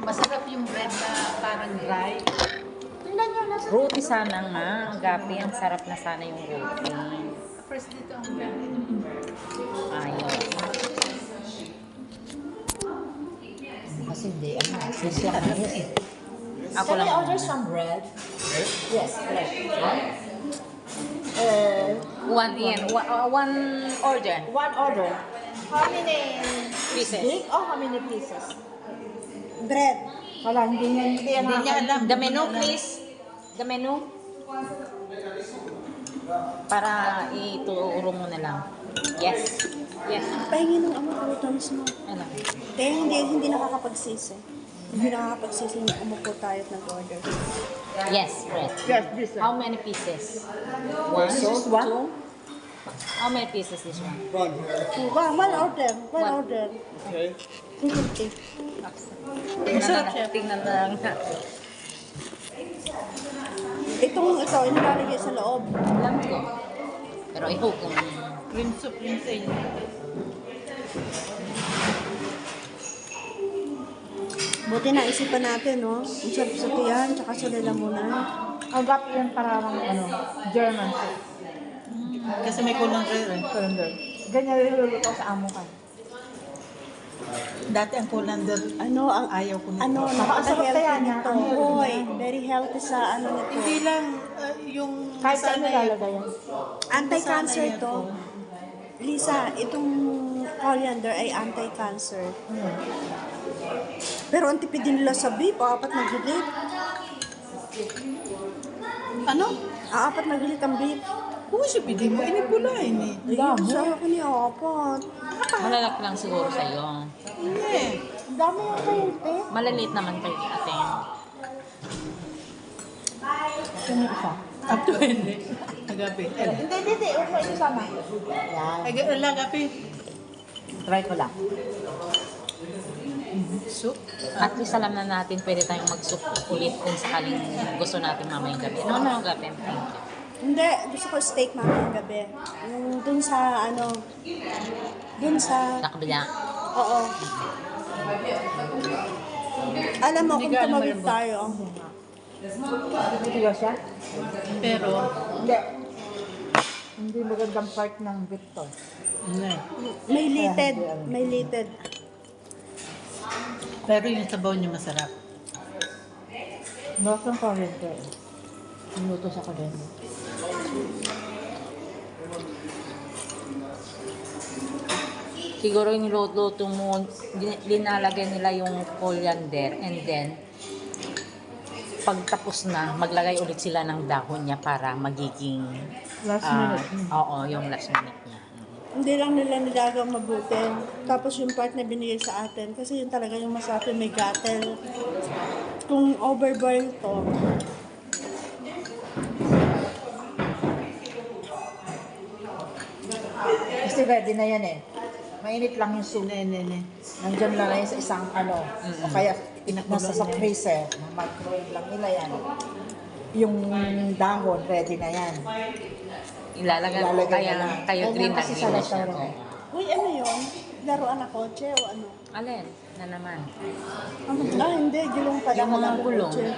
Masarap yung bread na parang dry. Tingnan nyo, nasa Roti sana nga. Ang gapi, ang sarap na sana yung roti. First dito ang bread. Ayaw. Kasi hindi, sisya kami eh. Ako Can lang. I order some bread? Yes, bread. One order. One order. How many Pieces. big? Oh, how many pieces? Bread. Wala, hindi Hindi niya alam. The menu, please. The menu. Para ituro mo na lang. Yes. Yes. Pahingi ng utams mo. Ano? Kaya hindi nakakapagsisi. Hindi nakakapagsisi na umupo tayo at nag-order. Yes, bread. Yes, this one. How many pieces? One, Pesos, what? two. How many pieces this one? One order. One One. order. Okay. 250. Tingnan na lang. Ito, inilalagay sa loob. Alam ko. Pero I hope kung Cream soup yung sa inyo. Buti na isipan natin, no? Ang sarap-sarap yan, tsaka sa lalamunan. Ang gap yan parang German. Kasi may kulang kayo eh. Colander. Ganyan niluluto sa amo ka. Dati ang colander, Ano, ang, ayaw ko na. napaka-healthy kaya niya, nito. ang Hoy, very healthy sa ano nito. Hindi lang yung Kahit saan sana nilalagay yan. Anti-cancer Sana yan to. Lisa, itong coriander ay anti-cancer. Pero ang tipid din nila sa beef, apat na gilit. Ano? Apat na gilit ang beef. Kung siya pili mo, inipulain eh. Ayun, sa akin ni apat. malalaki lang siguro sa'yo. Hindi. Ang dami yung kalte. Malaliit naman kay ate. Ito yung isa. Up to hindi. Agapi. Hindi. Huwag mo ito sama. Yan. Agapi. Try ko lang. Soup. At least alam na natin pwede tayong mag-soup ulit kung sakaling gusto natin mamayang gabi. No, gabi. Thank you. Hindi, gusto ko steak mamayang gabi. Yung dun sa dun sa, Nakabila. oo. Alam mo, Hindi kung ka alam tumawid malambot. tayo, Ito siya? Pero, Hindi. Hindi magandang part ng beef to. hindi. may litid. Pero yung sabaw niya masarap. Bakit ang coriander? Niluto sa coriander. Siguro yung niluto mo, linalagay nila yung coriander and then pag tapos na, maglagay ulit sila ng dahon niya para magiging Last minute. Oo, yung last minute niya. Hindi lang nila nilagang mabuti. Tapos yung part na binigay sa atin, kasi yun talaga yung masarap yung may gatel. Kung overboil to, Kasi ready na yan eh. Mainit lang yung soup. Hindi. Nandiyan lang yan sa isang o kaya nasa sa freezer. Microwave lang nila yan. Yung dahon, ready na yan. Ilalagay Ilalagay kaya na lang. kayo Ganyan green na kasi green sa na siya. restaurant. uy, ano yun? Laruan na kotse o ano? Alin? Na naman. Hindi. Gulong pala. Yung mga wala na gulong. kotse.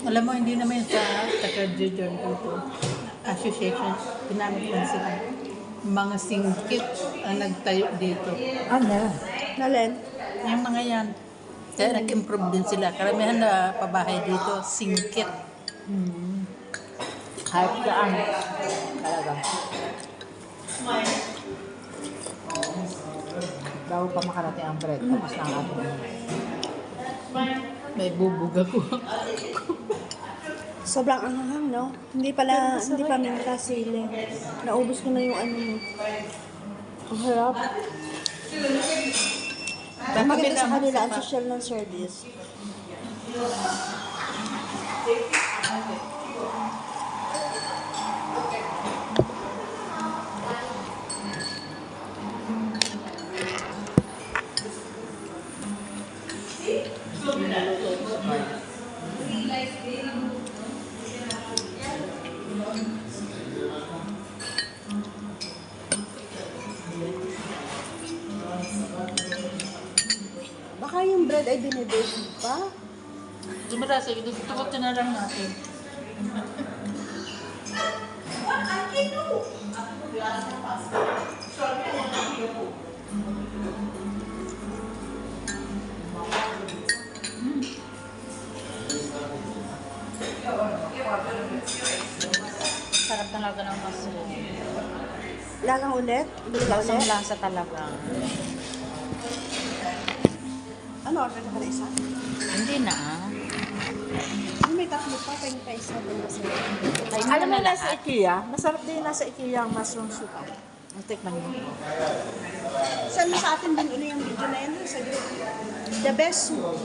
Alam mo, hindi naman sa taga-Jordan dito. Association, ginamit lang sila. Mga singkit ang nagtayo dito. Ano? Nalen? Yung mga yan. Kaya nag-improve din sila. Karamihan na pabahay dito, singkit. Kahit saan. Talaga. Bago pa makarating ang bread, tapos na ang ating. May bubog ako. Sobrang anghang, no? Hindi pa minta sili. Naubos ko na yung ano mo. Ang harap. Maganda sa kanila ang social ng service. bread ay binibake pa. Dumarasa, tutok na lang natin. Sarap talaga ng mushroom. Lagang ulit? Bili ka Lasang ulit? lasa talaga. Ano, order ka na isa? Hindi na ah. May tatlo pa, tingin pa isa din kasi. Ay, Alam mo, na nasa IKEA, masarap din nasa IKEA ang mushroom soup. Ang tikman mo. Saan mo sa atin din uli yung video na yan sa group? The best soup.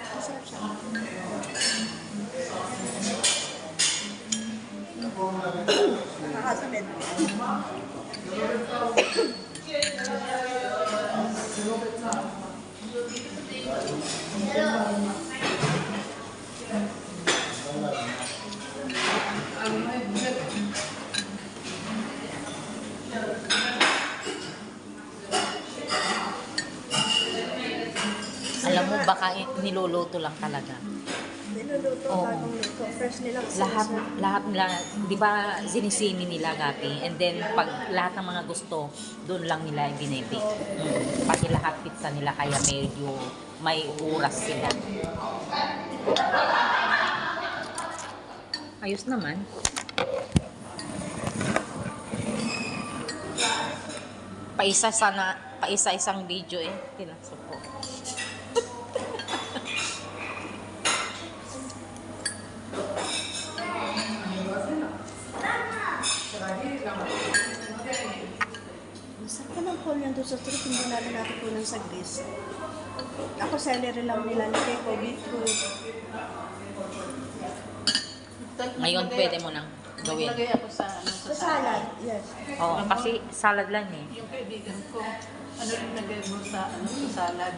Masarap siya. Nakakasabit. Alam mo, baka niluluto lang talaga. Niluluto, Oo. bagong luto. Fresh nila. Lahat nila, di ba sinisini nila Gapi? And then, pag lahat ng mga gusto, doon lang nila binibig. Pati lahat pizza nila, kaya medyo may oras sila. Ayos naman. Paisa-isang video eh. Tinasok ko. Masarap ka ng call yan doon sa street, hindi natin natutunan sa Greece. Ako, celery lang nilalagay ko, beetroot. Ngayon, pwede mo nang gawin. Naglagay ako sa, Sa salad, yes. Oo, kasi salad lang eh. Yung kaibigan ko, ano rin nagay mo sa, sa salad.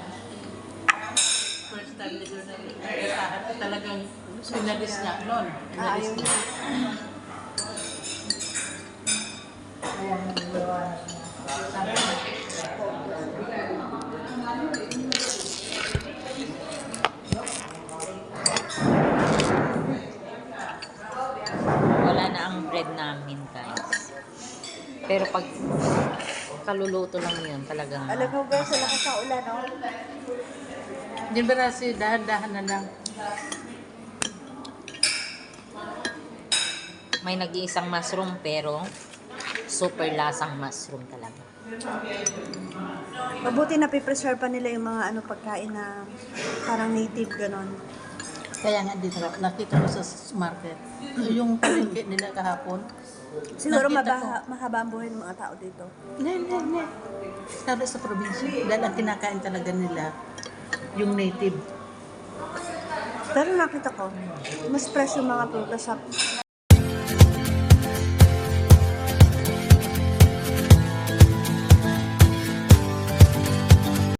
First time nito na nagkasahan, talagang pinalis niya noon. Pinalis Ayun. niya. Wala na ang bread namin, guys. Pero pag kaluluto lang yun, talagang Alam mo ba, sa lakas ng ulan, no? Hindi ba kasi dahan-dahan na lang. may nag-iisang mushroom pero super lasang mushroom talaga. Mabuti na pipreserve pa nila yung mga pagkain na parang native, ganon. Kaya nga dito, nakita ko sa market. Yung palengke nila kahapon. Siguro Nakita ko. mahaba ang buhay ng mga tao dito. Hindi. Sabi sa probinsya. Dahil ang kinakain talaga nila, yung native. Pero nakita ko, mas fresh yung mga prutas sa